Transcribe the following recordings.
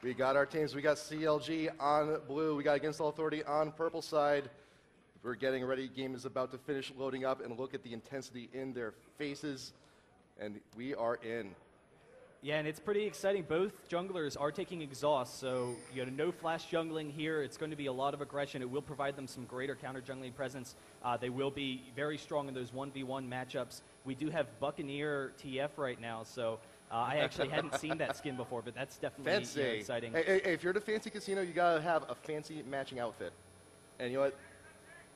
We got our teams. We got CLG on blue. We got Against All Authority on purple side. We're getting ready. Game is about to finish loading up, and look at the intensity in their faces. And we are in. Yeah, and it's pretty exciting. Both junglers are taking exhaust, so no flash jungling here. It's going to be a lot of aggression. It will provide them some greater counter jungling presence. They will be very strong in those 1v1 matchups. We do have Buccaneer TF right now, so I actually hadn't seen that skin before, but that's definitely exciting. Hey, if you're at a fancy casino, you gotta have a fancy matching outfit. And you know what?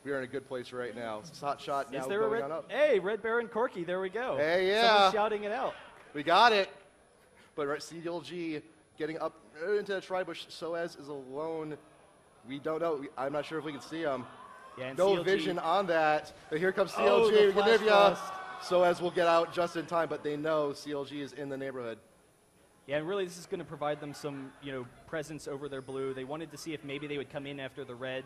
We are in a good place right now. Hot shot now going on up. Hey, Red Baron Corky, there we go. Hey, yeah. Someone's shouting it out. We got it. But CLG getting up into the tri-bush. Soaz is alone. We don't know. I'm not sure if we can see him. Yeah, no CLG, vision on that. But here comes CLG. Oh, Soaz will get out just in time, but they know CLG is in the neighborhood. Yeah, and really this is going to provide them some presence over their blue. They wanted to see if maybe they would come in after the red.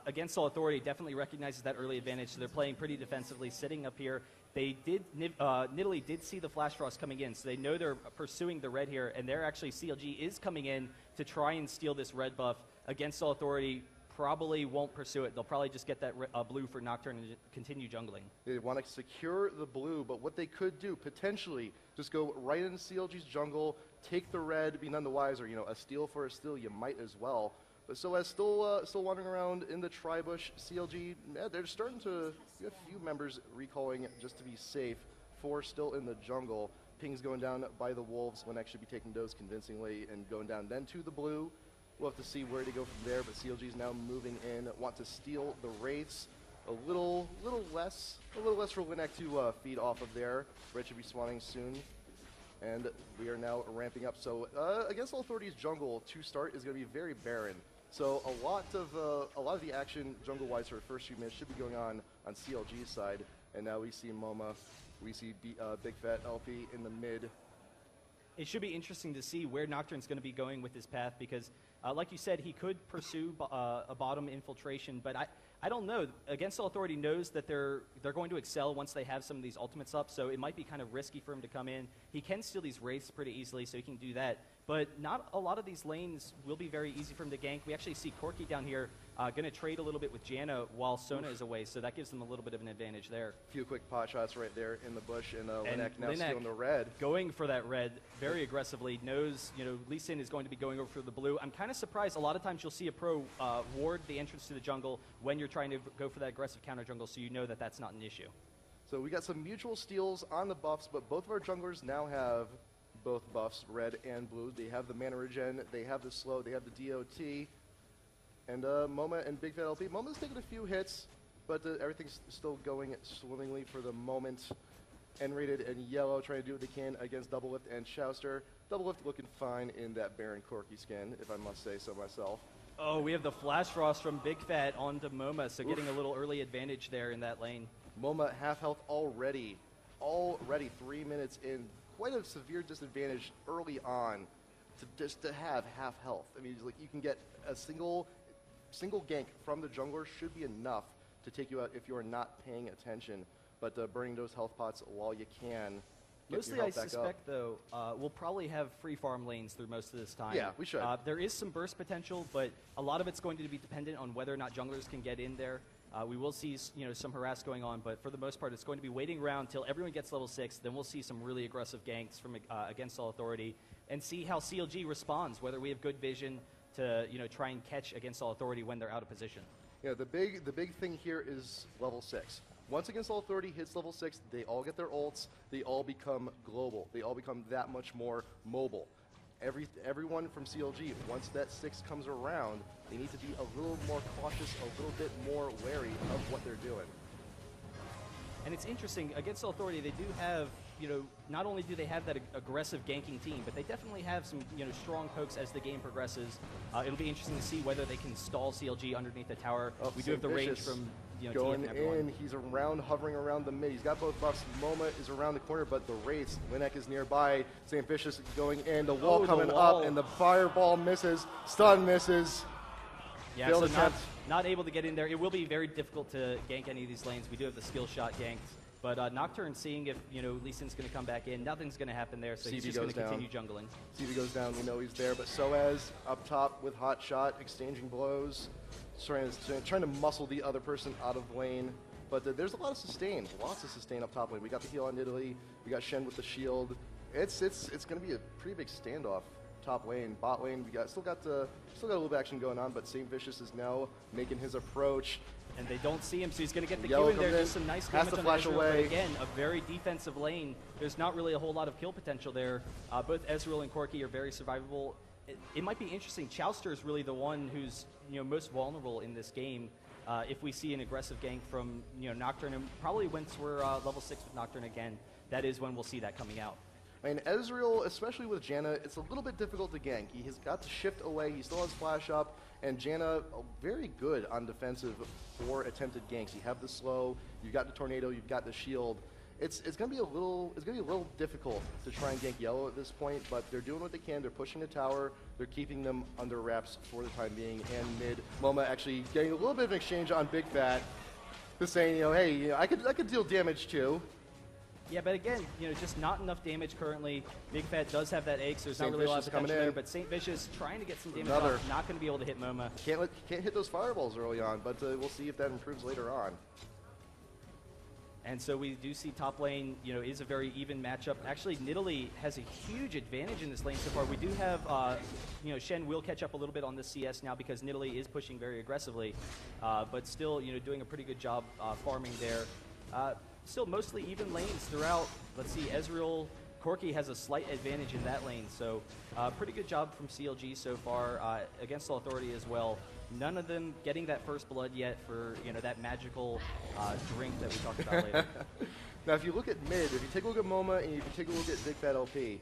Against All Authority definitely recognizes that early advantage, so they're playing pretty defensively, sitting up here. They did, Nidalee did see the Flash Frost coming in, so they know they're pursuing the red here, and they're actually, CLG is coming in to try and steal this red buff. Against All Authority probably won't pursue it. They'll probably just get that blue for Nocturne and continue jungling. They want to secure the blue, but what they could do, potentially, just go right into CLG's jungle, take the red, be none the wiser. A steal for a steal, you might as well. But Soaz still wandering around in the tri-bush. CLG, they're starting to get a few members recalling just to be safe. 4 still in the jungle. Ping's going down by the Wolves. When actually be taking those convincingly and going down then to the blue. We'll have to see where to go from there, but CLG's now moving in. Want to steal the Wraiths. A little less for Linek to feed off of there. Red should be spawning soon. And we are now ramping up. So Against All Authority's jungle to start is going to be very barren. So a lot of the action jungle-wise for the first few minutes should be going on CLG's side. And now we see MoMA, we see Big Fat LP in the mid. It should be interesting to see where Nocturne's going to be going with his path because, like you said, he could pursue a bottom infiltration, but I don't know. Against All Authority knows that they're going to excel once they have some of these ultimates up, so it might be kind of risky for him to come in. He can steal these Wraiths pretty easily, so he can do that. But not a lot of these lanes will be very easy for him to gank. We actually see Corky down here going to trade a little bit with Janna while Sona is away, so that gives them a little bit of an advantage there. A few quick pot shots right there in the bush, and Linek now stealing the red. Going for that red very aggressively, knows, Lee Sin is going to be going over for the blue. I'm kind of surprised. A lot of times you'll see a pro ward the entrance to the jungle when you're trying to go for that aggressive counter jungle, so you know that that's not an issue. So we got some mutual steals on the buffs, but both of our junglers now have both buffs, red and blue. They have the mana regen, they have the slow, they have the DOT, and MoMA and Big Fat LP. MoMA's taking a few hits, but everything's still going swimmingly for the moment. N-rated and yellow trying to do what they can against Doublelift and Chouster. Doublelift looking fine in that Baron Corky skin, if I must say so myself. Oh, we have the Flash Frost from Big Fat onto MoMA, so getting a little early advantage there in that lane. MoMA half health already 3 minutes in. Quite a severe disadvantage early on to have half health. I mean, like you can get a single gank from the jungler should be enough to take you out if you are not paying attention. But burning those health pots while you can. Mostly, I suspect, though, we'll probably have free farm lanes through most of this time. Yeah, we should. There is some burst potential, but a lot of it's going to be dependent on whether or not junglers can get in there. We will see some harass going on, but for the most part, it's going to be waiting around till everyone gets level 6. Then we'll see some really aggressive ganks from Against All Authority, and see how CLG responds. Whether we have good vision to try and catch Against All Authority when they're out of position. Yeah, the big thing here is level 6. Once Against All Authority hits level 6, they all get their ults. They all become global. They all become that much more mobile. Everyone from CLG, once that 6 comes around, they need to be a little more cautious, a little bit more wary of what they're doing. And it's interesting, Against All Authority, they do have, not only do they have that aggressive ganking team, but they definitely have some, strong pokes as the game progresses. It'll be interesting to see whether they can stall CLG underneath the tower. Oh, we do have the range from going in, he's hovering around the mid. He's got both buffs. MoMA is around the corner, but the Wraiths, Linek is nearby. St. Vicious going in, the wall coming up, and the fireball misses. Stun misses. Yeah, so not able to get in there. It will be very difficult to gank any of these lanes. We do have the skill shot ganks. But Nocturne seeing if, Lee Sin's going to come back in. Nothing's going to happen there, so he's just going to continue jungling. CV goes down, we know he's there, but Soaz up top with hot shot, exchanging blows, trying to muscle the other person out of lane. But there's a lot of sustain, lots of sustain up top lane. We got the heal on Italy, we got Shen with the shield. It's going to be a pretty big standoff. Top lane, bot lane, we still got a little bit of action going on, but St. Vicious is now making his approach. And they don't see him, so he's going to get the Yellow Q in there. Just some nice damage on flash Ezreal, away. but again, a very defensive lane. There's not really a whole lot of kill potential there. Both Ezreal and Corki are very survivable. It might be interesting. Chouster is really the one who's most vulnerable in this game. If we see an aggressive gank from Nocturne, and probably once we're level 6 with Nocturne again, that is when we'll see that coming out. I mean, Ezreal, especially with Janna, it's a little bit difficult to gank. He has got to shift away. He still has flash up, and Janna very good on defensive for attempted ganks. You have the slow, you've got the tornado, you've got the shield. It's going to be a little difficult to try and gank yellow at this point, but they're doing what they can. They're pushing the tower. They're keeping them under wraps for the time being. And mid, MoMA actually getting a little bit of an exchange on Big Fat, just saying, hey, I could deal damage too. Yeah, but again, just not enough damage currently. Big Fat does have that egg, so there's not really a lot of potential there. But St. Vicious trying to get some damage off, not going to be able to hit MoMA. Can't hit those fireballs early on, but we'll see if that improves later on. And so we do see top lane, is a very even matchup. Actually, Nidalee has a huge advantage in this lane so far. We do have, Shen will catch up a little bit on the CS now because Nidalee is pushing very aggressively, but still, doing a pretty good job farming there. Still mostly even lanes throughout. Let's see, Ezreal, Corki has a slight advantage in that lane, so pretty good job from CLG so far against Authority as well. None of them getting that first blood yet for that magical drink that we talked about later. Now, if you look at mid, if you take a look at MoMA and if you take a look at Big Fat LP,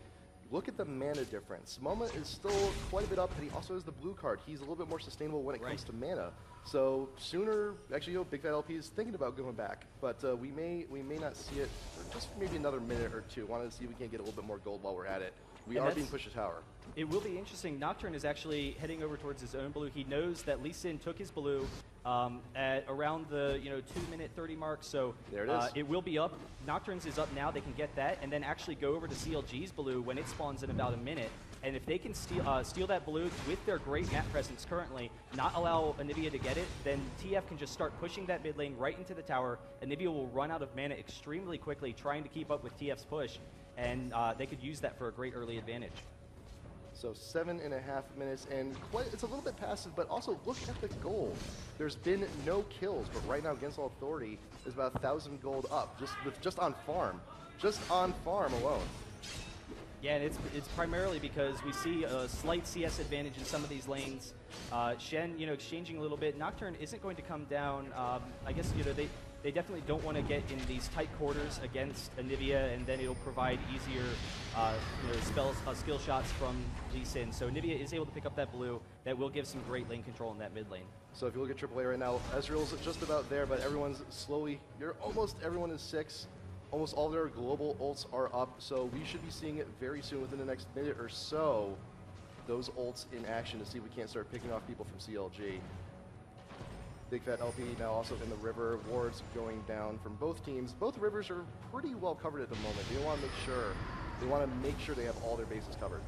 look at the mana difference. MoMA is still quite a bit up, and he also has the blue card. He's a little bit more sustainable when it comes to mana. So sooner, actually, Big Fat LP is thinking about going back, but we may not see it for just maybe another minute or two. Wanted to see if we can get a little bit more gold while we're at it. We are being pushed to tower. It will be interesting. Nocturne is actually heading over towards his own blue. He knows that Lee Sin took his blue at around the 2-minute 30 mark. So there it is. It will be up. Nocturne's is up now. They can get that and then actually go over to CLG's blue when it spawns in about a minute. And if they can steal that blue with their great map presence currently, not allow Anivia to get it, then TF can just start pushing that mid lane right into the tower. Anivia will run out of mana extremely quickly, trying to keep up with TF's push, and they could use that for a great early advantage. So 7.5 minutes, and it's a little bit passive, but also look at the gold. There's been no kills, but right now against Authority is about 1,000 gold up, just on farm alone. Yeah, and it's primarily because we see a slight CS advantage in some of these lanes. Shen, exchanging a little bit. Nocturne isn't going to come down. I guess they definitely don't want to get in these tight quarters against Anivia, and then it'll provide easier skill shots from Lee Sin. So Anivia is able to pick up that blue. That will give some great lane control in that mid lane. So if you look at AAA right now, Ezreal's just about there, but everyone's slowly. Everyone is 6. Almost all their global ults are up, so we should be seeing it very soon within the next minute or so. Those ults in action to see if we can't start picking off people from CLG. Big Fat LP now also in the river. Wards going down from both teams. Both rivers are pretty well covered at the moment. They want to make sure they have all their bases covered.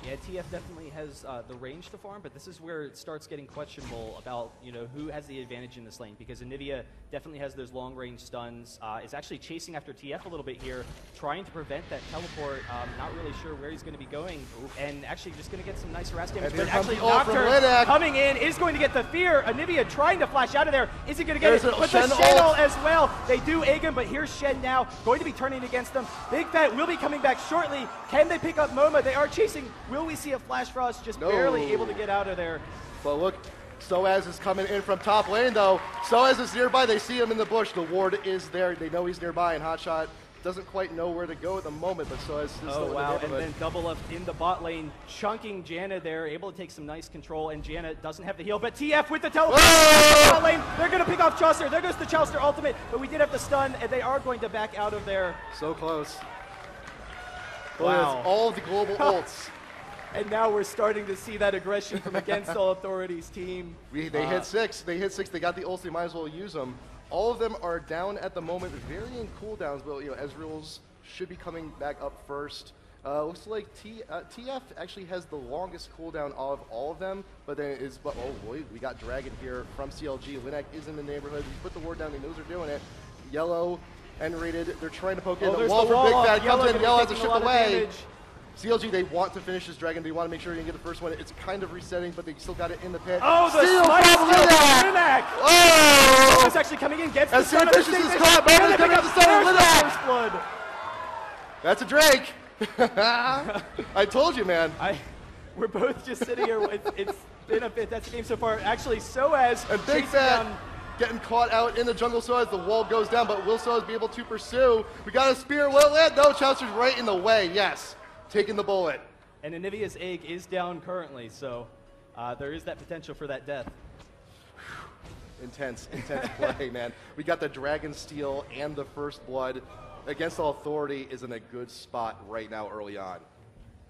Yeah, TF definitely has the range to farm, but this is where it starts getting questionable about who has the advantage in this lane, because Anivia definitely has those long-range stuns. Is actually chasing after TF a little bit here, trying to prevent that teleport. Not really sure where he's going to be going, and actually just going to get some nice harass damage. But actually, Nocturne coming in is going to get the fear. Anivia trying to flash out of there. Is he going to get it? But the Shen ult as well. They do egg him, but here's Shen now going to be turning against them. Big Fat will be coming back shortly. Can they pick up MoMA? They are chasing. Will we see a Flash Frost? Just barely able to get out of there. But look, Soaz is coming in from top lane though. Soaz is nearby. They see him in the bush. The ward is there. They know he's nearby, and Hotshot doesn't quite know where to go at the moment, but Soaz is still in the neighborhood. And then double up in the bot lane, chunking Janna there, able to take some nice control, and Janna doesn't have the heal, but TF with the teleport. Bot lane, they're going to pick off Chaucer. There goes the Chaucer ultimate, but we did have the stun, and they are going to back out of there. So close. Wow. All of the global ults. And now we're starting to see that aggression from Against All Authorities team. They hit 6. They got the ults. They might as well use them. All of them are down at the moment, varying cooldowns, but Ezreal's should be coming back up first. Looks like TF actually has the longest cooldown of all of them, but then oh boy, we got Dragon here from CLG. Linek is in the neighborhood. He put the ward down. He knows they're doing it. Yellow, N-rated. They're trying to poke in. The wall for Big Fat comes in. Yellow has to shift away. CLG, they want to finish this Dragon. They want to make sure they can get the first one. It's kind of resetting, but they still got it in the pit. Oh, the slice from Linek! Oh! It's actually coming in. Gets as soon as Vicious is caught, Momo's coming to the stun of Linek! That's a Drake. I told you, man. We're both just sitting here. It's been a fantastic game so far. Actually, Soaz and Big Fat getting caught out in the jungle. Soaz, the wall goes down, but will Soaz be able to pursue? We got a spear. Will it land? No, Chowster's right in the way. Yes, taking the bullet. And Anivia's egg is down currently, so there is that potential for that death. Intense play, man. We got the Dragon Steel and the First Blood. Against All Authority is in a good spot right now early on.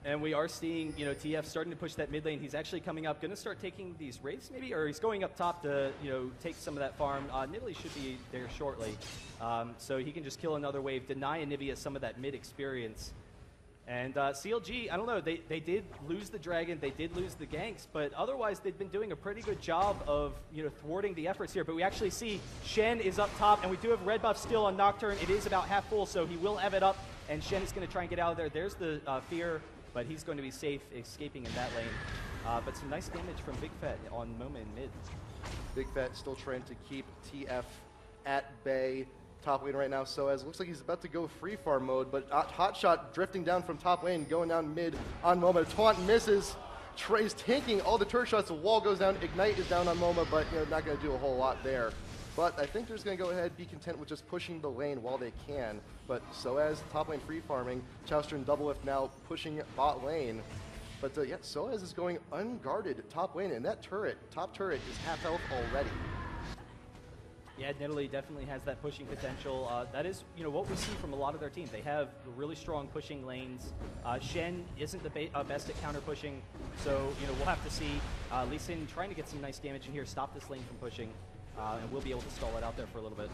And we are seeing, TF starting to push that mid lane. He's actually coming up, going to start taking these wraiths maybe, or he's going up top to, take some of that farm. Nidalee should be there shortly. So he can just kill another wave, deny Anivia some of that mid experience. And CLG, I don't know, they did lose the Dragon, they did lose the ganks, but otherwise they've been doing a pretty good job of thwarting the efforts here. But we actually see Shen is up top, and we do have red buff still on Nocturne. It is about half full, so he will have it up, and Shen is going to try and get out of there. There's the fear, but he's going to be safe escaping in that lane. But some nice damage from Big Fat on Moma in mid. Big Fat still trying to keep TF at bay. Top lane right now, Soaz looks like he's about to go free farm mode, but Hotshot drifting down from top lane, going down mid on Moma. Taunt misses. Trey's tanking all the turret shots. The wall goes down. Ignite is down on Moma, but not going to do a whole lot there. But I think they're just going to go ahead, be content with just pushing the lane while they can. But Soaz top lane free farming. Chowster and Doublelift now pushing bot lane. But yeah, Soaz is going unguarded top lane, and that top turret is half health already. Yeah, Nidalee definitely has that pushing potential. That is, what we see from a lot of their teams. They have really strong pushing lanes. Shen isn't the best at counter pushing, so we'll have to see. Lee Sin trying to get some nice damage in here, stop this lane from pushing, and we'll be able to stall it out there for a little bit.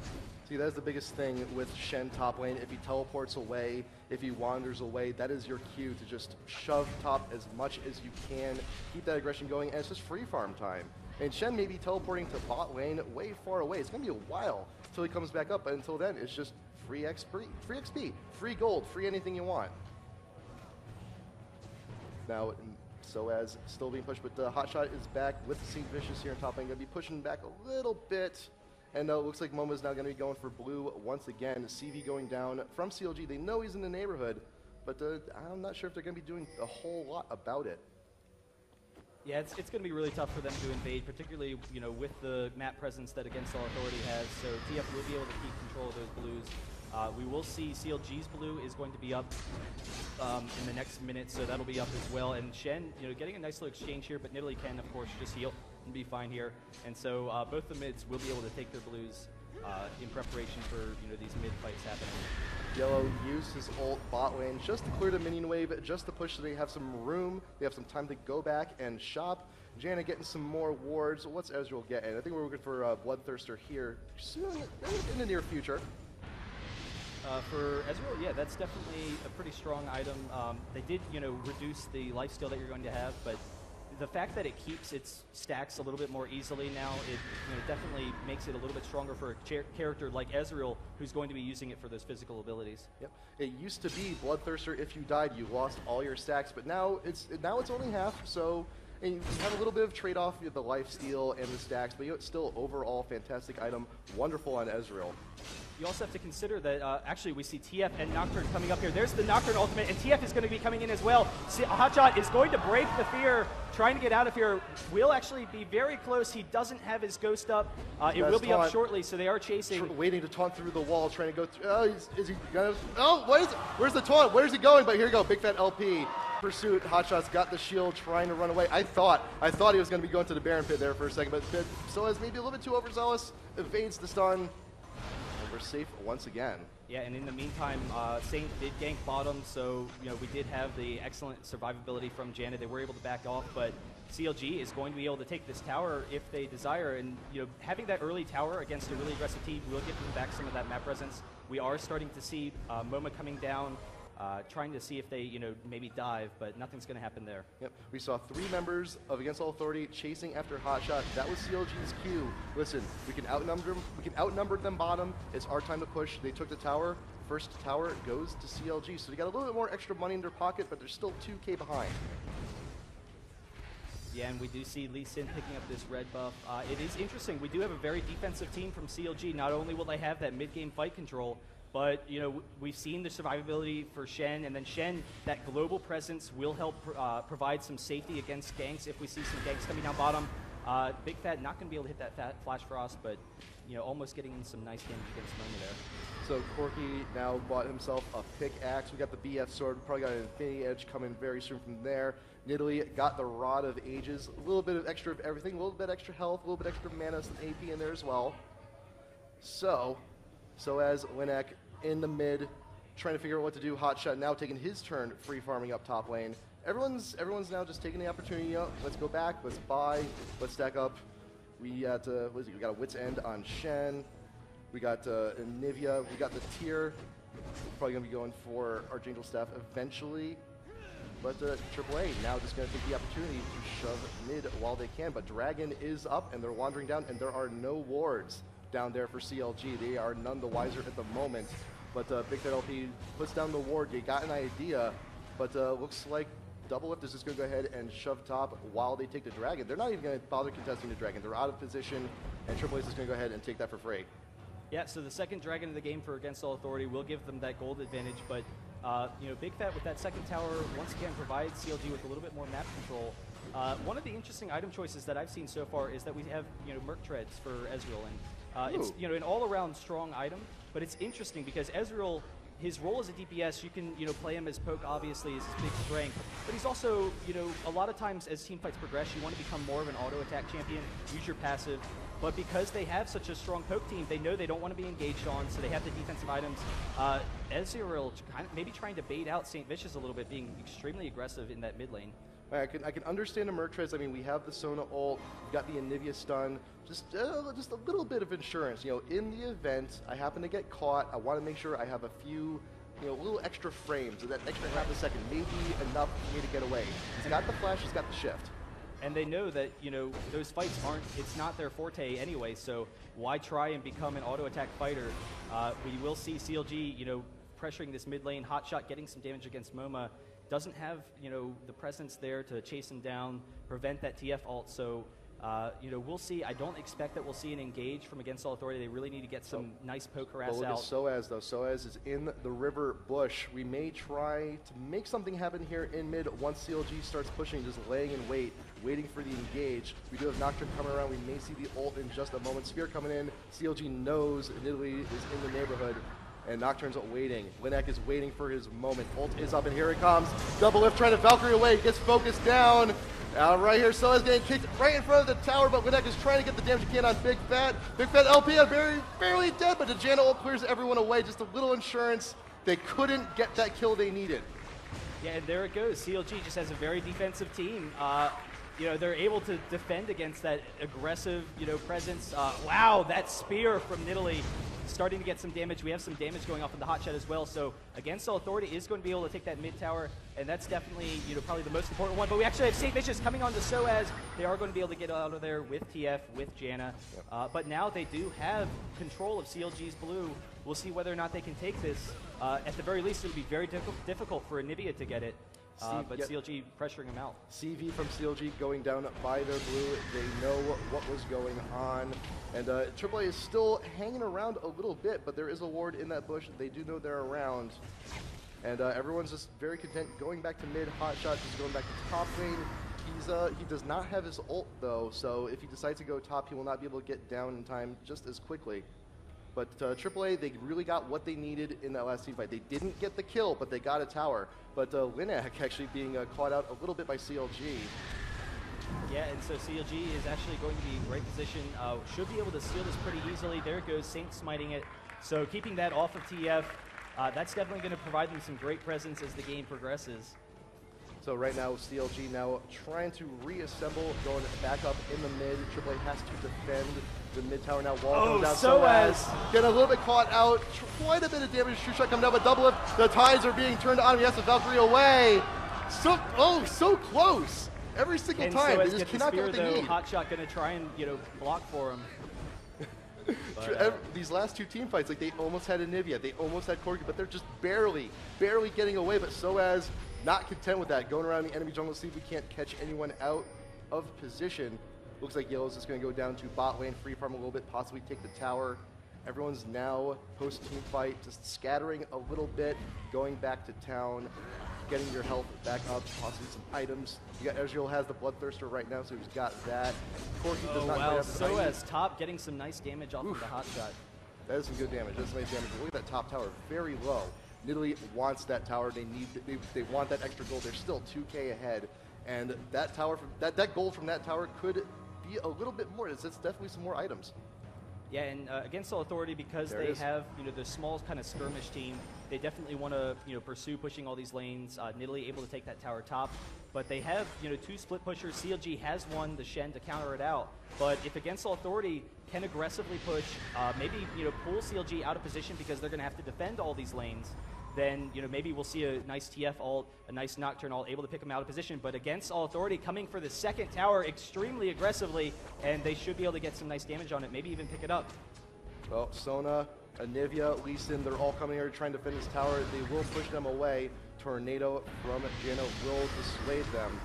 See, that's the biggest thing with Shen top lane. If he teleports away, if he wanders away, that is your cue to just shove top as much as you can, keep that aggression going, and it's just free farm time. And Shen may be teleporting to bot lane way far away. It's going to be a while until he comes back up, but until then, it's just free XP, free gold, free anything you want. Now, Soaz still being pushed, but the Hotshot is back with St. Vicious here in top lane. Going to be pushing back a little bit. And it looks like Momo's now going to be going for blue once again. CV going down from CLG. They know he's in the neighborhood, but I'm not sure if they're going to be doing a whole lot about it. Yeah, it's going to be really tough for them to invade, particularly with the map presence that Against All Authority has. So TF will be able to keep control of those blues. We will see CLG's blue is going to be up in the next minute, so that'll be up as well. And Shen, getting a nice little exchange here, but Nidalee can, of course, just heal and be fine here. And so both the mids will be able to take their blues in preparation for these mid fights happening. Yellow used his ult bot lane just to clear the minion wave, just to push so they have some room, they have some time to go back and shop. Janna getting some more wards. What's Ezreal getting? I think we're looking for Bloodthirster here soon, in the near future. For Ezreal, yeah, that's definitely a pretty strong item. They did, reduce the lifesteal that you're going to have, but the fact that it keeps its stacks a little bit more easily now, it definitely makes it a little bit stronger for a character like Ezreal, who's going to be using it for those physical abilities. Yep. It used to be Bloodthirster, if you died, you lost all your stacks, but now it's only half, so and you have a little bit of trade-off with the lifesteal and the stacks, but it's still overall fantastic item, wonderful on Ezreal. You also have to consider that, actually, we see TF and Nocturne coming up here. There's the Nocturne ultimate, and TF is going to be coming in as well. See, Hotshot is going to break the fear, trying to get out of here. Will actually be very close. He doesn't have his ghost up. It will be up shortly, so they are chasing. Waiting to taunt through the wall, trying to go through. Oh, is he going to? Oh, what is it? Where's the taunt? Where's he going? But here you go, Big Fat LP. Pursuit, Hotshot's got the shield, trying to run away. I thought he was going to be going to the Baron Pit there for a second, but Soaz maybe a little bit too overzealous, evades the stun. We're safe once again. Yeah, and in the meantime, Saint did gank bottom, so we did have the excellent survivability from Janet. They were able to back off, but CLG is going to be able to take this tower if they desire, and having that early tower against a really aggressive team will give them back some of that map presence. We are starting to see MoMA coming down, trying to see if they maybe dive, but nothing's going to happen there. Yep, we saw 3 members of Against All Authority chasing after Hotshot. That was CLG's cue. Listen, we can outnumber them. We can outnumber them bottom. It's our time to push. They took the tower. First tower goes to CLG, so they got a little bit more extra money in their pocket, but they're still 2K behind. Yeah, and we do see Lee Sin picking up this red buff. It is interesting. We do have a very defensive team from CLG. Not only will they have that mid-game fight control, but we've seen the survivability for Shen, and then Shen, that global presence will help provide some safety against ganks if we see some ganks coming down bottom. Big Fat not going to be able to hit that Flash Frost, but almost getting in some nice damage against MoMA there. So Corky now bought himself a pickaxe. We got the BF sword. We probably got an Infinity Edge coming very soon from there. Nidalee got the Rod of Ages. A little bit of extra of everything. A little bit extra health. A little bit extra mana, some AP in there as well. So as Linek in the mid, trying to figure out what to do. Hotshot now taking his turn, free farming up top lane. Everyone's now just taking the opportunity. Let's go back. Let's buy. Let's stack up. We got what is it? We got a Wit's End on Shen. We got Anivia. We got the tier. Probably gonna be going for Archangel Staff eventually. But AAA now just gonna take the opportunity to shove mid while they can. But Dragon is up and they're wandering down, and there are no wards down there for CLG. They are none the wiser at the moment. But Big Fat LP puts down the ward. They got an idea, but looks like Double Lift is just going to go ahead and shove top while they take the Dragon. They're not even going to bother contesting the Dragon. They're out of position, and AAA is just going to go ahead and take that for free. Yeah, so the second Dragon of the game for Against All Authority will give them that gold advantage, but Big Fat with that second tower once again provides CLG with a little bit more map control. One of the interesting item choices that I've seen so far is that we have Merc Treads for Ezreal, and it's an all-around strong item, but it's interesting because Ezreal, his role as a DPS, you can play him as poke, obviously, is his big strength, but he's also, a lot of times as team fights progress, you want to become more of an auto-attack champion, use your passive, but because they have such a strong poke team, they know they don't want to be engaged on, so they have the defensive items. Ezreal kind of maybe trying to bait out St. Vicious a little bit, being extremely aggressive in that mid lane. I can understand the Merc Treads. I mean, we have the Sona ult, we got the Anivia stun, just a little bit of insurance. In the event I happen to get caught, I want to make sure I have a few, little extra frames, so that extra half a second may be enough for me to get away. He's got the flash, he's got the shift. And they know that, those fights it's not their forte anyway, so why try and become an auto-attack fighter? We will see CLG, pressuring this mid lane, Hotshot getting some damage against MoMA, doesn't have, the presence there to chase him down, prevent that TF ult, so, we'll see. I don't expect that we'll see an engage from Against All Authority. They really need to get some nice poke harass look out. At Soaz, though. Soaz is in the river bush. We may try to make something happen here in mid once CLG starts pushing, just laying in wait, waiting for the engage. We do have Nocturne coming around. We may see the ult in just a moment. Spear coming in. CLG knows Nidalee is in the neighborhood. And Nocturne's waiting. Linek is waiting for his moment. Ult is up, and here it comes. Double Lift trying to Valkyrie away. Gets focused down. Right here, Soaz getting kicked right in front of the tower, but Linek is trying to get the damage he can on Big Fat. Big Fat LP are barely dead, but the Janna ult clears everyone away. Just a little insurance. They couldn't get that kill they needed. Yeah, and there it goes. CLG just has a very defensive team. They're able to defend against that aggressive, presence. Wow, that spear from Nidalee starting to get some damage. We have some damage going off in the Hotshot as well. So Against All Authority is going to be able to take that mid tower, and that's definitely, probably the most important one. But we actually have St. Vicious coming on to Soaz. They are going to be able to get out of there with TF, with Janna. But now they do have control of CLG's blue. We'll see whether or not they can take this. At the very least, it would be very difficult for Anivia to get it. But CLG pressuring him out. CV from CLG going down by their blue. They know what was going on. And AAA is still hanging around a little bit, but there is a ward in that bush. They do know they're around. And everyone's just very content going back to mid. Hotshot just going back to top lane. He does not have his ult, though, so if he decides to go top, he will not be able to get down in time just as quickly. But AAA, they really got what they needed in that last team fight. They didn't get the kill, but they got a tower. But Linek actually being caught out a little bit by CLG. Yeah, and so CLG is actually going to be in great position. Should be able to steal this pretty easily. There goes Saint smiting it. So keeping that off of TF, that's definitely going to provide them some great presence as the game progresses. So right now, CLG now trying to reassemble, going back up in the mid. AAA has to defend the mid tower now. Wall goes down. soAaA getting a little bit caught out. Quite a bit of damage. True shot coming down, but double lift. The tides are being turned on. He has the Valkyrie away. So close. Every single and time. soAaA They just cannot get what they need. Hotshot going to try and block for him. But, these last two team fights, like they almost had Anivia, they almost had Corki, but they're just barely getting away. But soAaA not content with that, going around the enemy jungle to see if we can't catch anyone out of position. Looks like Yellow's just going to go down to bot lane, free farm a little bit, possibly take the tower. Everyone's now post-team fight, just scattering a little bit, going back to town, getting your health back up, possibly some items. You got Ezreal has the Bloodthirster right now, so he's got that. Corki does not quite have the soAaA's top getting some nice damage off of the hotshot. That is some good damage. That's some nice damage. Look at that top tower, very low. Nidalee wants that tower. They want that extra gold. They're still 2K ahead, and that tower, that gold from that tower could be a little bit more. It's definitely some more items. Yeah, and against All Authority, because they have the small kind of skirmish team, they definitely want to pursue pushing all these lanes. Nidalee able to take that tower top, but they have two split pushers. CLG has one, the Shen, to counter it out. But if against All Authority can aggressively push, maybe pull CLG out of position because they're going to have to defend all these lanes, then maybe we'll see a nice TF ult, a nice Nocturne ult, able to pick them out of position. But against All Authority, coming for the second tower extremely aggressively, and they should be able to get some nice damage on it, maybe even pick it up. Well, Sona, Anivia, Lee Sin, they're all coming here trying to defend this tower. They will push them away. Tornado from Jano will dissuade them.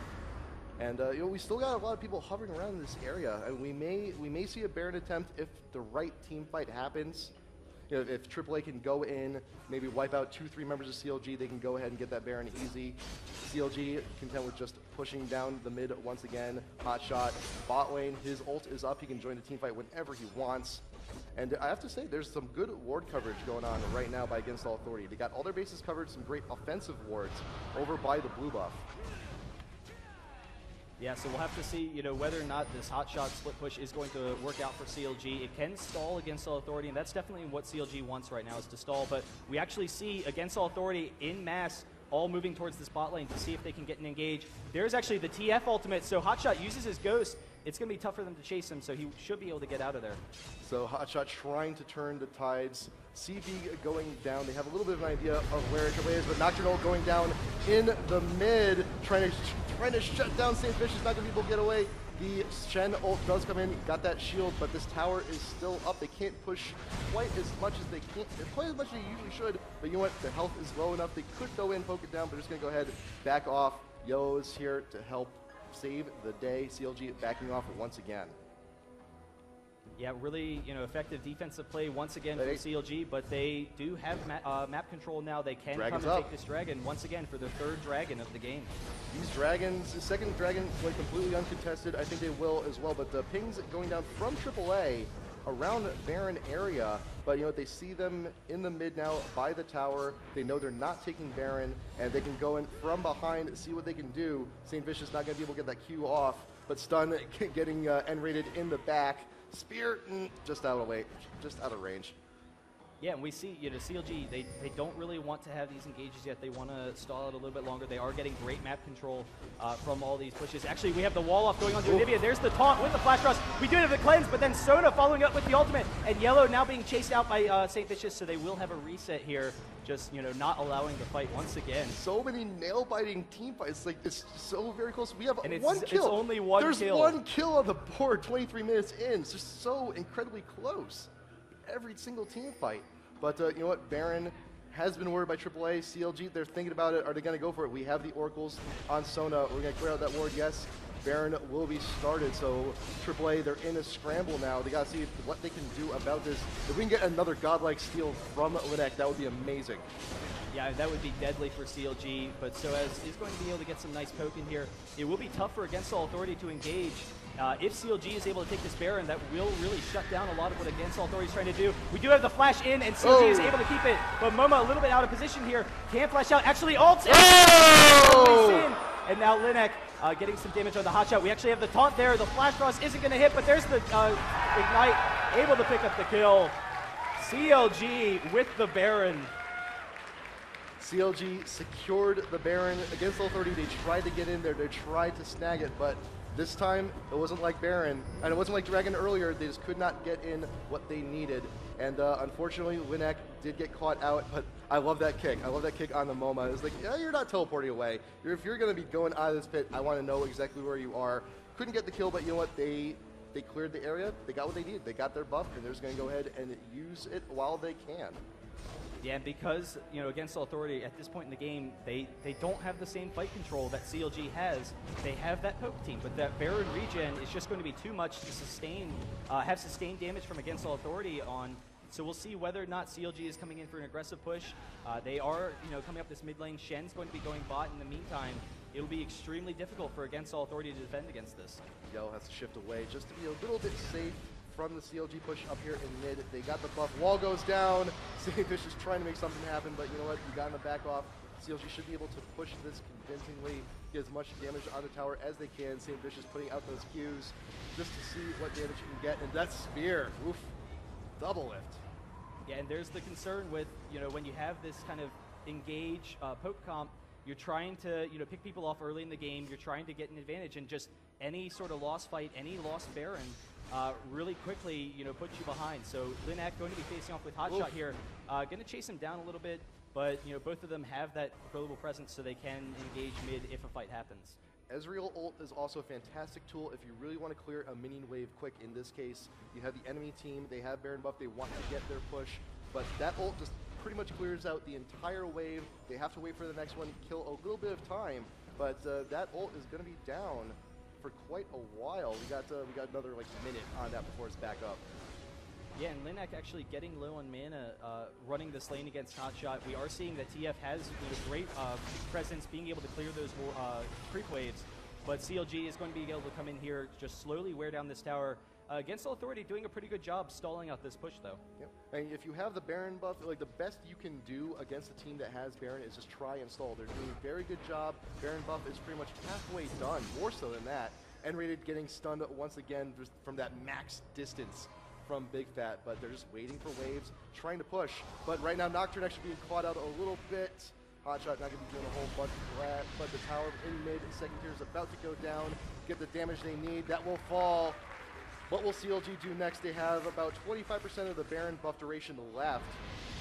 And we still got a lot of people hovering around in this area, and we may see a Baron attempt if the right team fight happens. If AAA can go in, maybe wipe out 2-3 members of CLG, they can go ahead and get that Baron easy. CLG content with just pushing down the mid once again. Hotshot, bot lane, his ult is up. He can join the team fight whenever he wants. And I have to say, there's some good ward coverage going on right now by Against All Authority. They got all their bases covered, some great offensive wards over by the blue buff. Yeah, so we'll have to see, whether or not this hotshot split push is going to work out for CLG. It can stall against All Authority, and that's definitely what CLG wants right now, is to stall. But we actually see against All Authority in mass, all moving towards this bot lane to see if they can get an engage. There's actually the TF ultimate, so Hotshot uses his ghost. It's going to be tough for them to chase him, so he should be able to get out of there. So Hotshot trying to turn the tides. CB going down. They have a little bit of an idea of where AAA is, but Nocturnal going down in the mid, trying to shut down St. Fish. Is not going to be able to get away. The Shen ult does come in, got that shield, but this tower is still up. They can't push quite as much as they usually should. But you know what? Their health is low enough. They could go in, poke it down, but just going to go ahead, back off. Yellow is here to help save the day. CLG backing off once again. Yeah, really, effective defensive play once again from CLG, but they do have map control now. They can come and take this dragon once again for their third dragon of the game. These dragons, the second dragon, like completely uncontested. I think they will as well, but the pings going down from AAA around Baron area, but they see them in the mid now by the tower. They know they're not taking Baron, and they can go in from behind, see what they can do. St. Vicious not going to be able to get that Q off, but Stun getting N-rated in the back. Spear, just out of range. Yeah, and we see, CLG, they don't really want to have these engages yet. They want to stall it a little bit longer. They are getting great map control from all these pushes. Actually, we have the wall off going on to Anivia. There's the taunt with the flash thrust. We do have the cleanse, but then Sona following up with the ultimate, and Yellow now being chased out by St. Vicious, so they will have a reset here. Just, not allowing the fight once again. So many nail-biting team fights. Like, it's so very close. We have and one kill. It's only one There's kill. There's one kill on the board 23 minutes in. It's just so incredibly close. Every single team fight. But you know what? Baron has been worried by AAA. CLG, they're thinking about it. Are they going to go for it? We have the Oracles on Sona. We're going to clear out that ward. Yes, Baron will be started. So AAA, they're in a scramble now. They got to see what they can do about this. If we can get another godlike steal from Linek, that would be amazing. Yeah, that would be deadly for CLG, but soAaA is going to be able to get some nice poke in here. It will be tougher against All Authority to engage. If CLG is able to take this Baron, that will really shut down a lot of what Against All Authority is trying to do. We do have the flash in, and CLG is able to keep it, but Momo a little bit out of position here. Can't flash out, actually ults, and now Linek getting some damage on the hotshot. We actually have the taunt there. The flash cross isn't going to hit, but there's the Ignite, able to pick up the kill. CLG with the Baron. CLG secured the Baron against Authority. They tried to get in there. They tried to snag it, but this time it wasn't like Baron, and it wasn't like Dragon earlier. They just could not get in what they needed. And unfortunately, Linak did get caught out, but I love that kick. I love that kick on the MoMA. It's like, yeah, you're not teleporting away. If you're going to be going out of this pit, I want to know exactly where you are. Couldn't get the kill, but you know what? They cleared the area. They got what they needed. They got their buff, and they're just going to go ahead and use it while they can. Yeah, and because, you know, against Authority, at this point in the game, they don't have the same fight control that CLG has. They have that poke team, but that Baron regen is just going to be too much to sustain, have sustained damage from against Authority on. So we'll see whether or not CLG is coming in for an aggressive push. They are, you know, coming up this mid lane. Shen's going to be going bot in the meantime. It'll be extremely difficult for against Authority to defend against this. Yellow has to shift away just to be a little bit safe from the CLG push up here in mid. They got the buff. Wall goes down. Sanefish is trying to make something happen, but you know what? You got him to back off. CLG should be able to push this convincingly, get as much damage on the tower as they can. Sanefish is putting out those Qs just to see what damage you can get. And that spear, oof, double lift. Yeah, and there's the concern with, you know, when you have this kind of engage poke comp, you're trying to, you know, pick people off early in the game. You're trying to get an advantage, and just any sort of lost fight, any lost Baron, really quickly, you know, puts you behind. So Linak going to be facing off with Hotshot here, going to chase him down a little bit, but you know, both of them have that controllable presence, so they can engage mid if a fight happens. Ezreal ult is also a fantastic tool if you really want to clear a minion wave quick. In this case, you have the enemy team, they have Baron buff, they want to get their push, but that ult just pretty much clears out the entire wave. They have to wait for the next one, kill a little bit of time, but that ult is going to be down for quite a while. We got another like minute on that before it's back up. Yeah, and Linak actually getting low on mana, running this lane against Hotshot. We are seeing that TF has, you know, great presence, being able to clear those creep waves, but CLG is going to be able to come in here, just slowly wear down this tower. Against Authority, doing a pretty good job stalling out this push, though. Yep. And if you have the Baron buff, like the best you can do against a team that has Baron is just try and stall. They're doing a very good job. Baron buff is pretty much halfway done, more so than that. N-rated getting stunned once again just from that max distance from Big Fat, but they're just waiting for waves, trying to push. But right now, Nocturne actually being caught out a little bit. Hotshot not going to be doing a whole bunch of that, but the tower in mid, second tier is about to go down, get the damage they need. That will fall. What will CLG do next? They have about 25% of the Baron buff duration left.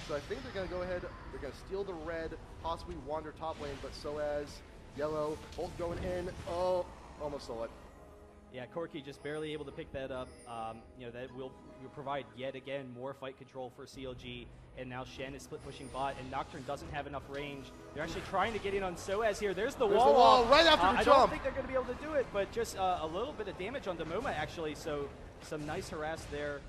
So I think they're going to go ahead, they're going to steal the red, possibly wander top lane, but so as yellow, ult going in. Oh, almost stole it. Yeah, Corky just barely able to pick that up. You know, that will provide yet again more fight control for CLG. And now Shen is split pushing bot, and Nocturne doesn't have enough range. They're actually trying to get in on Soaz here. There's the wall right after the I jump. don't think they're going to be able to do it, but just a little bit of damage on Demoma actually. So some nice harass there.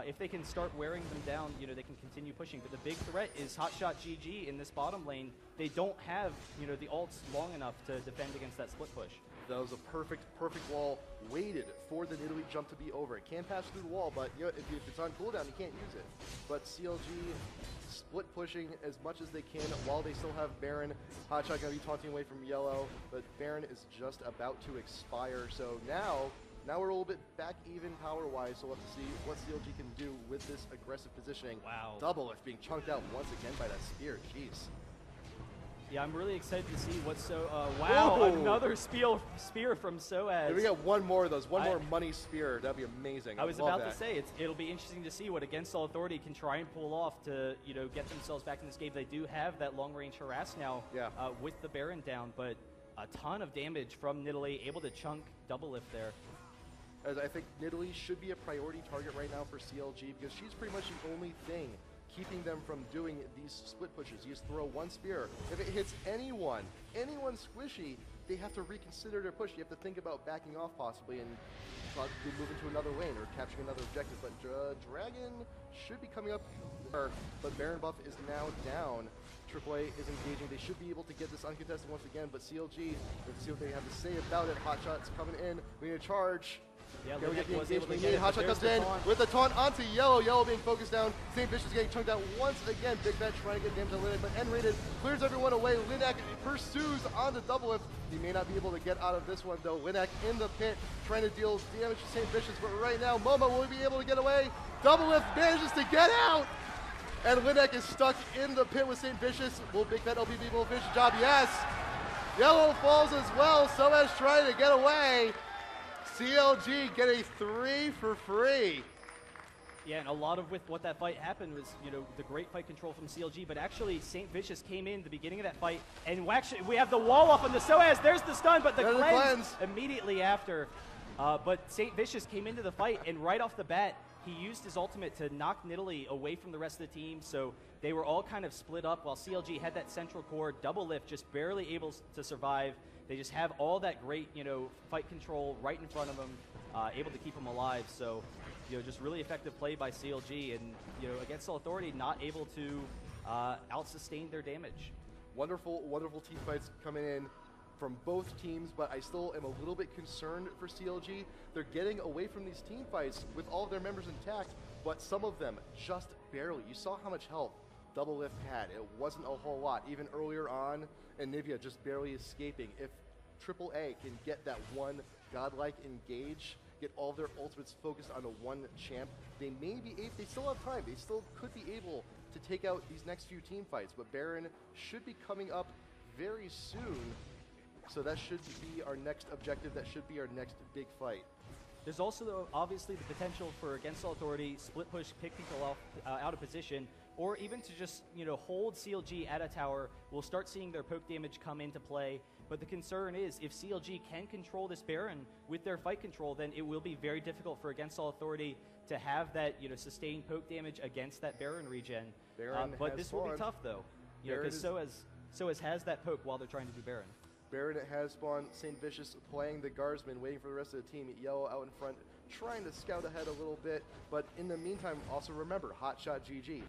If they can start wearing them down, you know, they can continue pushing. But the big threat is Hotshot GG in this bottom lane. They don't have, you know, the ults long enough to defend against that split push. That was a perfect wall. Waited for the Nidalee jump to be over. It can pass through the wall, but you know, if it's on cooldown, you can't use it. But CLG split pushing as much as they can while they still have Baron. Hotshot going to be taunting away from yellow, but Baron is just about to expire. So now we're a little bit back even power-wise, so we'll have to see what CLG can do with this aggressive positioning. Wow. Double lift being chunked out once again by that spear. Jeez. Yeah, I'm really excited to see what's wow, Whoa. Another spear from Soaz. If we get one more of those, one more money spear, that'd be amazing. I was about to say, it'll be interesting to see what Against All Authority can try and pull off to, you know, get themselves back in this game. They do have that long-range harass now with the Baron down, but a ton of damage from Nidalee, able to chunk double lift there. As I think Nidalee should be a priority target right now for CLG because she's pretty much the only thing keeping them from doing these split pushes. You just throw one spear. If it hits anyone squishy, they have to reconsider their push. You have to think about backing off possibly and possibly moving to another lane or capturing another objective. But Dragon should be coming up, but Baron buff is now down. AAA is engaging. They should be able to get this uncontested once again, but CLG, let's see what they have to say about it. Hotshot's coming in. We need a charge. Yeah, we get the was able to engagement. Hotshot comes in with a taunt onto Yellow. Yellow being focused down. Sanefish is getting chunked out once again. Big Bet trying to get damage on Linak, but N-rated clears everyone away. Linak pursues on the double lift. He may not be able to get out of this one though. Linak in the pit trying to deal damage to Sanefish, but right now MoMA will be able to get away. Double lift manages to get out. And Linek is stuck in the pit with St. Vicious. Will Big Fat LBB will finish the job? Yes! Yellow falls as well. Soaz trying to get away. CLG get a 3 for free. Yeah, and a lot of with what that fight happened was, the great fight control from CLG, but actually St. Vicious came in the beginning of that fight, and we have the wall up on the Soaz. There's the stun, but the cleanse immediately after. But St. Vicious came into the fight, and right off the bat, he used his ultimate to knock Nidalee away from the rest of the team, so they were all kind of split up while CLG had that central core, double lift, just barely able to survive. They just have all that great, fight control right in front of them, able to keep them alive. So, just really effective play by CLG, and, against Soul Authority, not able to out-sustain their damage. Wonderful, wonderful team fights coming in from both teams, but I still am a little bit concerned for CLG. They're getting away from these team fights with all of their members intact, but some of them just barely. You saw how much health Double Lift had. It wasn't a whole lot. Even earlier on, and Nivea just barely escaping. If AAA can get that one godlike engage, get all of their ultimates focused on the one champ, they may be able, they still have time. They still could be able to take out these next few team fights, but Baron should be coming up very soon. So that should be our next objective. That should be our next big fight. There's also, though, obviously the potential for Against All Authority, split push, pick people off, out of position, or even to just, hold CLG at a tower. We'll start seeing their poke damage come into play. But the concern is, if CLG can control this Baron with their fight control, then it will be very difficult for Against All Authority to have that, sustained poke damage against that Baron regen. But this will be tough, though, because Soaz has that poke while they're trying to do Baron. Baron has spawned. St. Vicious playing the guardsman, waiting for the rest of the team. Yellow out in front, trying to scout ahead a little bit. But in the meantime, also remember, Hotshot GG.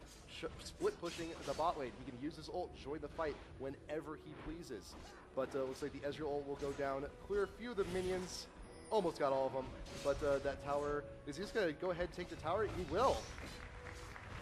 Split pushing the bot lane. He can use his ult, join the fight whenever he pleases. But looks like the Ezreal ult will go down. Clear a few of the minions. Almost got all of them. But that tower, is he just going to go ahead and take the tower? He will.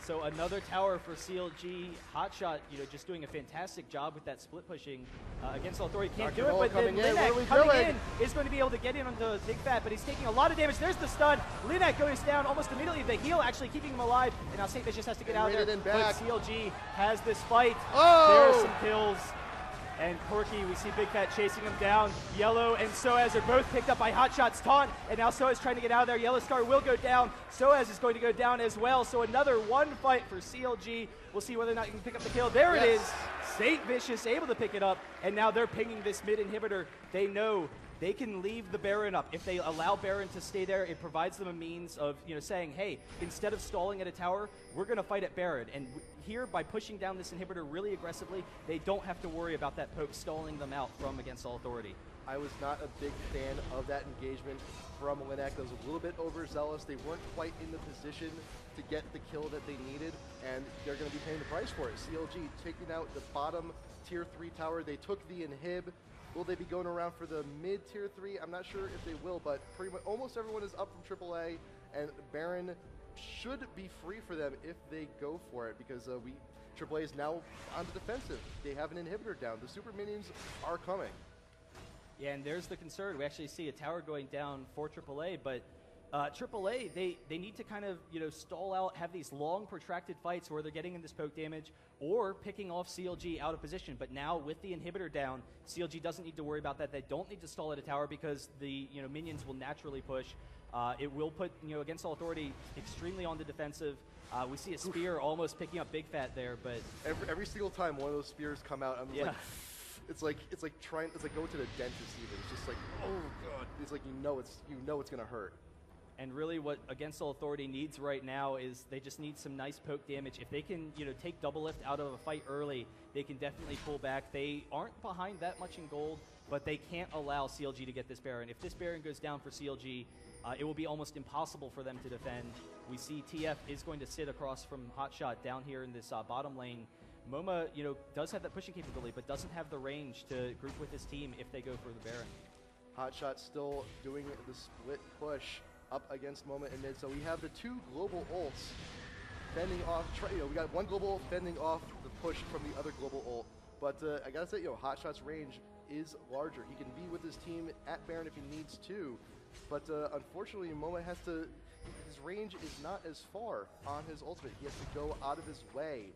So another tower for CLG. Hotshot, just doing a fantastic job with that split pushing against All Authority. Can't do it, but then Linek coming in is going to be able to get in onto Big Fat, but he's taking a lot of damage. There's the stun. Linek goes down almost immediately. The heal actually keeping him alive, and now St. Vicious has to get out there. But CLG has this fight. There's some kills. And Corky, we see Big Fat chasing him down. Yellow and Soaz are both picked up by Hotshot's taunt, and now Soaz trying to get out of there. Yellow Star will go down. Soaz is going to go down as well. So another one fight for CLG. We'll see whether or not you can pick up the kill. There it is. St. Vicious able to pick it up, and now they're pinging this mid inhibitor. They know they can leave the Baron up. If they allow Baron to stay there, it provides them a means of, saying, hey, instead of stalling at a tower, we're going to fight at Baron. And here, by pushing down this inhibitor really aggressively, they don't have to worry about that poke stalling them out from Against All Authority. I was not a big fan of that engagement from Linek. That was a little bit overzealous. They weren't quite in the position to get the kill that they needed, and they're going to be paying the price for it. CLG taking out the bottom tier 3 tower. They took the inhib. Will they be going around for the mid tier 3? I'm not sure if they will, but pretty much almost everyone is up from AAA, and Baron should be free for them if they go for it, because AAA is now on the defensive. They have an inhibitor down. The super minions are coming. Yeah, and there's the concern. We actually see a tower going down for AAA, but AAA, they need to kind of, stall out, have these long, protracted fights where they're getting in this poke damage or picking off CLG out of position. But now, with the inhibitor down, CLG doesn't need to worry about that. They don't need to stall at a tower because the, minions will naturally push. It will put, Against All Authority extremely on the defensive. We see a spear almost picking up Big Fat there, but every single time one of those spears come out, I'm like, it's like going to the dentist even. It's just like, oh god. It's like it's gonna hurt. And really what Against All Authority needs right now is they just need some nice poke damage. If they can, take double lift out of a fight early, they can definitely pull back. They aren't behind that much in gold, but they can't allow CLG to get this Baron. If this Baron goes down for CLG, it will be almost impossible for them to defend. We see TF is going to sit across from Hotshot down here in this bottom lane. MoMA, does have that pushing capability, but doesn't have the range to group with his team if they go for the Baron. Hotshot still doing the split push up against MoMA in mid. So we have the two global ults fending off, we got one global ult fending off the push from the other global ult. But I gotta say, Hotshot's range is larger. He can be with his team at Baron if he needs to. But unfortunately, MoMA has to his range is not as far on his ultimate. He has to go out of his way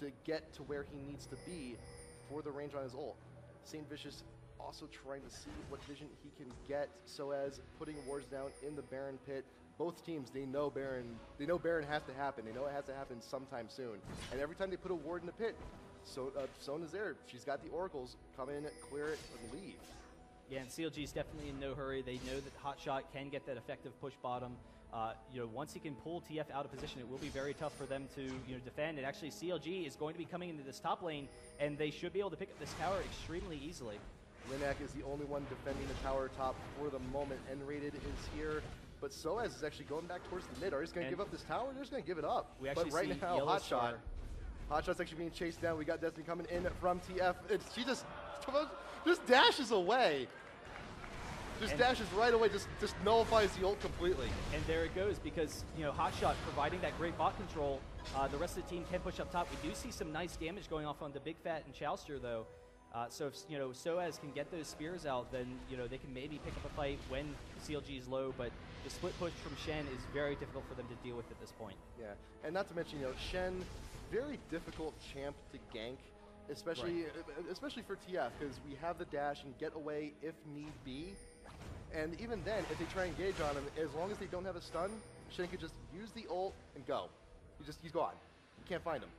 to get to where he needs to be for the range on his ult. St. Vicious also trying to see what vision he can get, so as putting wards down in the Baron pit. Both teams, they know Baron has to happen. They know it has to happen sometime soon. And every time they put a ward in the pit, Sona's there. She's got the oracles. Come in, clear it, and leave. Yeah, and CLG is definitely in no hurry. They know that Hotshot can get that effective push bottom. Once he can pull TF out of position, it will be very tough for them to defend. And actually, CLG is going to be coming into this top lane, and they should be able to pick up this tower extremely easily. Linak is the only one defending the tower top for the moment. N-rated is here, but Soaz is actually going back towards the mid. Are you going to give up this tower? They're just going to give it up. We actually but right see now, Hotshot. Hotshot's actually being chased down. We got Destiny coming in from TF. She just dashes away. Dashes right away, just nullifies the ult completely. And there it goes, because Hotshot providing that great bot control. The rest of the team can push up top. We do see some nice damage going off on the Big Fat and Chowster, though. So if Soaz can get those spears out, then they can maybe pick up a fight when CLG is low. But the split push from Shen is very difficult for them to deal with at this point. Yeah, and not to mention Shen, very difficult champ to gank, especially for TF, because we have the dash and get away if need be. And even then, if they try and engage on him, as long as they don't have a stun, Shen can just use the ult and go. He's gone. You can't find him.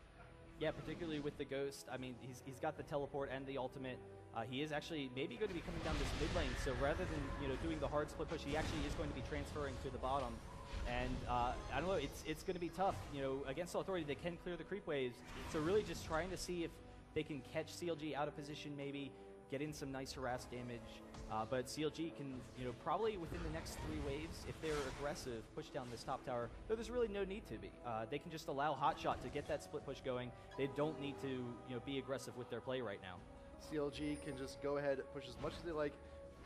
Yeah, particularly with the Ghost. I mean, he's got the teleport and the ultimate. He is actually maybe going to be coming down this mid lane. So rather than doing the hard split push, he actually is going to be transferring to the bottom. And I don't know, it's going to be tough. Against Authority, they can clear the creep waves. So really just trying to see if they can catch CLG out of position, maybe get in some nice harass damage. But CLG can, probably within the next 3 waves, if they're aggressive, push down this top tower. Though there's really no need to be. They can just allow Hotshot to get that split push going. They don't need to, be aggressive with their play right now. CLG can just go ahead, push as much as they like.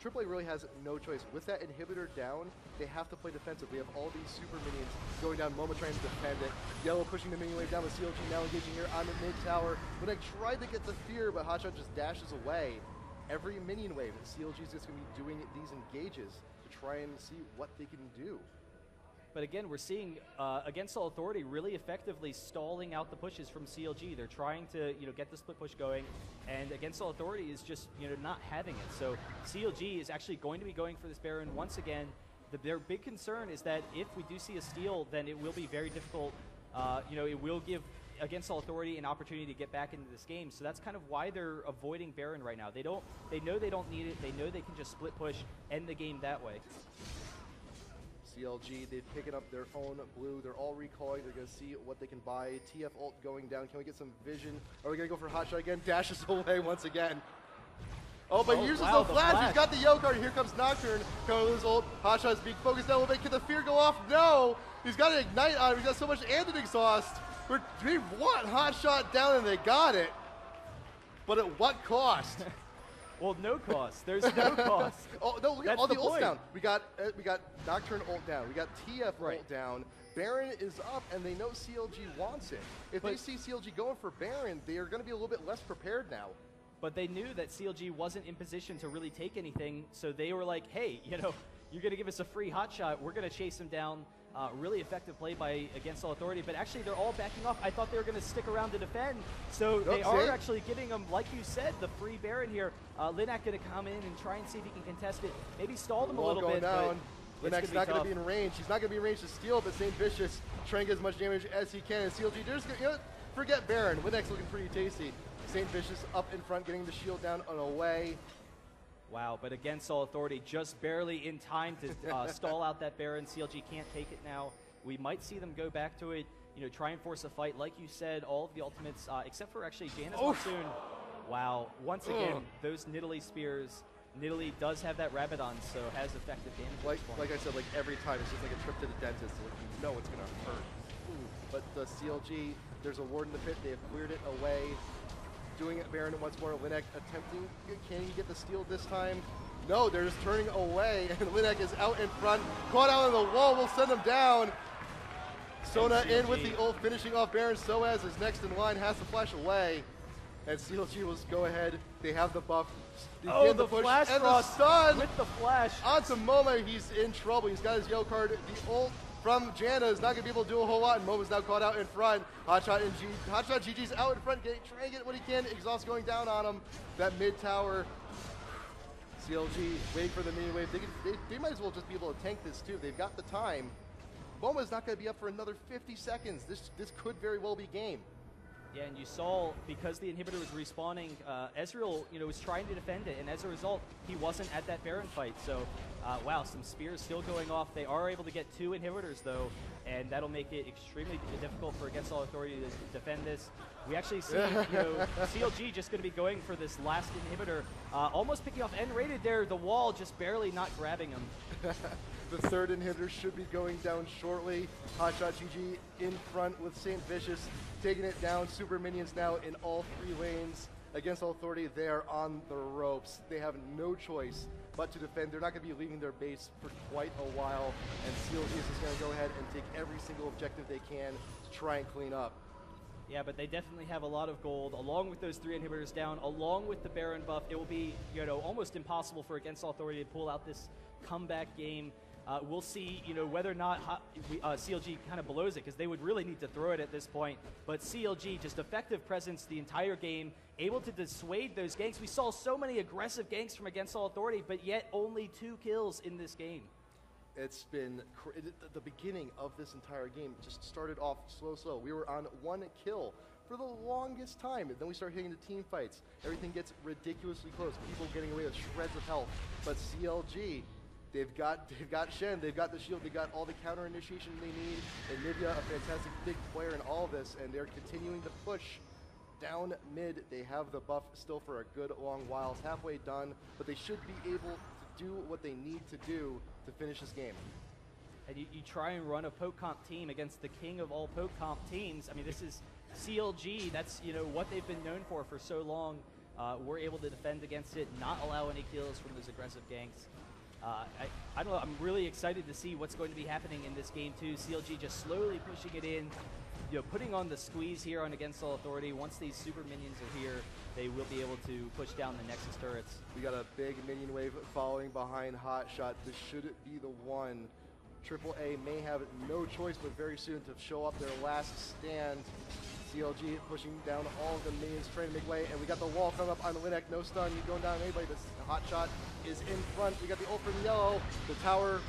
AAA really has no choice. With that inhibitor down, they have to play defensive. They have all these super minions going down, Moma trying to defend it. Yellow pushing the minion wave down with CLG now engaging here on the mid tower. When I tried to get the fear, but Hotshot just dashes away. Every minion wave, CLG is just going to be doing these engages to try and see what they can do. But again, we're seeing Against All Authority really effectively stalling out the pushes from CLG. They're trying to get the split push going, and Against All Authority is just not having it. So CLG is actually going to be going for this Baron once again. Their big concern is that if we do see a steal, then it will be very difficult. It will give Against All Authority an opportunity to get back into this game. So that's kind of why they're avoiding Baron right now. They know they don't need it. They know they can just split push, end the game that way. CLG, they've taken up their own blue. They're all recalling. They're going to see what they can buy. TF ult going down. Can we get some vision? Are we going to go for Hotshot again? Dashes away once again. Oh, but uses the flash. He's got the Yo card. Here comes Nocturne. Coming with his ult. Hotshot is being focused down a little bit. Can the fear go off? No. He's got an ignite on him. He's got so much and an exhaust. They want Hotshot down and they got it. But at what cost? Well, no cost. There's no cost. Oh no! Look at all the ults down. We got Nocturne ult down. We got TF ult down. Baron is up, and they know CLG wants it. If they see CLG going for Baron, they are going to be a little bit less prepared now. But they knew that CLG wasn't in position to really take anything, so they were like, "Hey, you're going to give us a free Hotshot. We're going to chase him down." Really effective play by Against All Authority, but actually they're all backing off. I thought they were going to stick around to defend, so they are actually getting them, like you said, the free Baron here. Linak going to come in and try and see if he can contest it. Maybe stall them a little bit. Linak's not going to be in range. He's not going to be in range to steal, but St. Vicious trying to get as much damage as he can. And CLG, forget Baron. Linak's looking pretty tasty. St. Vicious up in front, getting the shield down and away. Wow, but Against All Authority just barely in time to stall out that Baron. CLG can't take it now. We might see them go back to it, try and force a fight. Like you said, all of the ultimates, except for actually Janus Monsoon. Wow, once again, those Nidalee spears. Nidalee does have that Rabadon, so has effective damage. Like I said, every time, it's just like a trip to the dentist. You know it's going to hurt. But the CLG, there's a ward in the pit. They have cleared it away. Doing it Baron once more. Linak attempting. Can he get the steal this time? No, they're just turning away, and Linak is out in front. Caught out on the wall. We'll send him down. Sona in with the ult, finishing off Baron. Soaz is next in line, has to flash away. And CLG will go ahead. They have the buff. The push flash and the stun with the flash. Onto Moma, he's in trouble. He's got his Yo card. The ult from Jana is not going to be able to do a whole lot, and Moba's now caught out in front. Hotshot GG's out in front, trying to get what he can. Exhaust going down on him. That mid tower. CLG waiting for the minion wave. They might as well just be able to tank this too. They've got the time. Moma's not going to be up for another 50 seconds. This could very well be game. Yeah, and you saw, because the inhibitor was respawning, Ezreal, was trying to defend it, and as a result, he wasn't at that Baron fight. So, wow, some spears still going off. They are able to get 2 inhibitors, though, and that'll make it extremely difficult for Against All Authority to defend this. We actually see, CLG just going to be going for this last inhibitor, almost picking off N-rated there. The wall just barely not grabbing him. The third inhibitor should be going down shortly. Hotshot GG in front with St. Vicious, taking it down. Super minions now in all 3 lanes. Against All Authority, they are on the ropes. They have no choice but to defend. They're not going to be leaving their base for quite a while, and CLG is just going to go ahead and take every single objective they can to try and clean up. Yeah, but they definitely have a lot of gold. Along with those 3 inhibitors down, along with the Baron buff, it will be almost impossible for Against All Authority to pull out this comeback game. We'll see, whether or not CLG kind of blows it, because they would really need to throw it at this point. But CLG, just effective presence the entire game, able to dissuade those ganks. We saw so many aggressive ganks from Against All Authority, but yet only 2 kills in this game. It's been the beginning of this entire game just started off slow. We were on 1 kill for the longest time, and then we start hitting the team fights. Everything gets ridiculously close. People getting away with shreds of health, but CLG. They've got Shen, they've got the shield, they've got all the counter initiation they need, and Nivea, a fantastic big player in all of this, and they're continuing to push down mid. They have the buff still for a good long while. It's halfway done, but they should be able to do what they need to do to finish this game. And you try and run a poke comp team against the king of all poke comp teams. I mean, this is CLG. That's what they've been known for so long. We're able to defend against it, not allow any kills from those aggressive ganks. I don't know, I'm really excited to see what's going to be happening in this game too. CLG just slowly pushing it in, putting on the squeeze here on Against All Authority. Once these super minions are here, they will be able to push down the Nexus turrets. We got a big minion wave following behind Hotshot. This should be the one. aAa may have no choice but very soon to show up their last stand. CLG pushing down all of the minions, trying to make way, and we got the wall coming up on the Linek. No stun, you going down on anybody. The Hotshot is in front. We got the ult from yellow. The tower,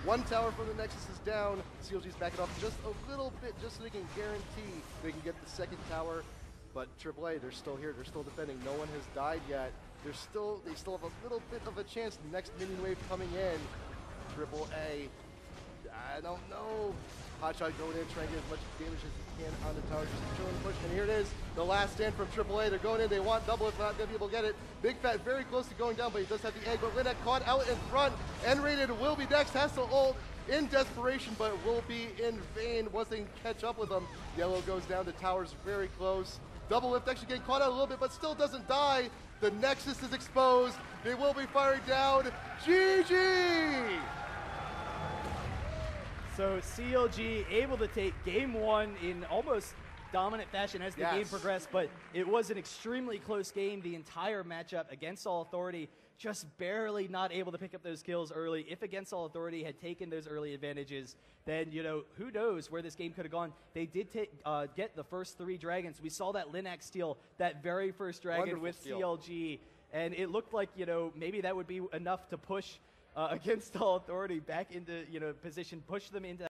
1 tower from the Nexus is down. CLG's backing off just a little bit, just so they can guarantee they can get the 2nd tower. But aAa, they're still here. They're still defending. No one has died yet. They still have a little bit of a chance. The next minion wave coming in. aAa, I don't know. Hotshot going in, trying to get as much damage as he can on the tower, just chilling the push. And here it is, the last stand from aAa. They're going in, they want double, if not, they'll be able to get it. Big Fat very close to going down, but he does have the egg. But Linek caught out in front. N-rated will be next, has to ult in desperation, but will be in vain once they catch up with him. Yellow goes down, the tower's very close. Double lift actually getting caught out a little bit, but still doesn't die. The Nexus is exposed. They will be firing down. GG! So CLG able to take game 1 in almost dominant fashion as the game progressed, but it was an extremely close game. The entire matchup Against All Authority just barely not able to pick up those kills early. If Against All Authority had taken those early advantages, then, who knows where this game could have gone. They did get the first 3 dragons. We saw that Linek steal that very first dragon Wonderful with steal. CLG, and it looked like, maybe that would be enough to push Against All Authority back into, position, push them into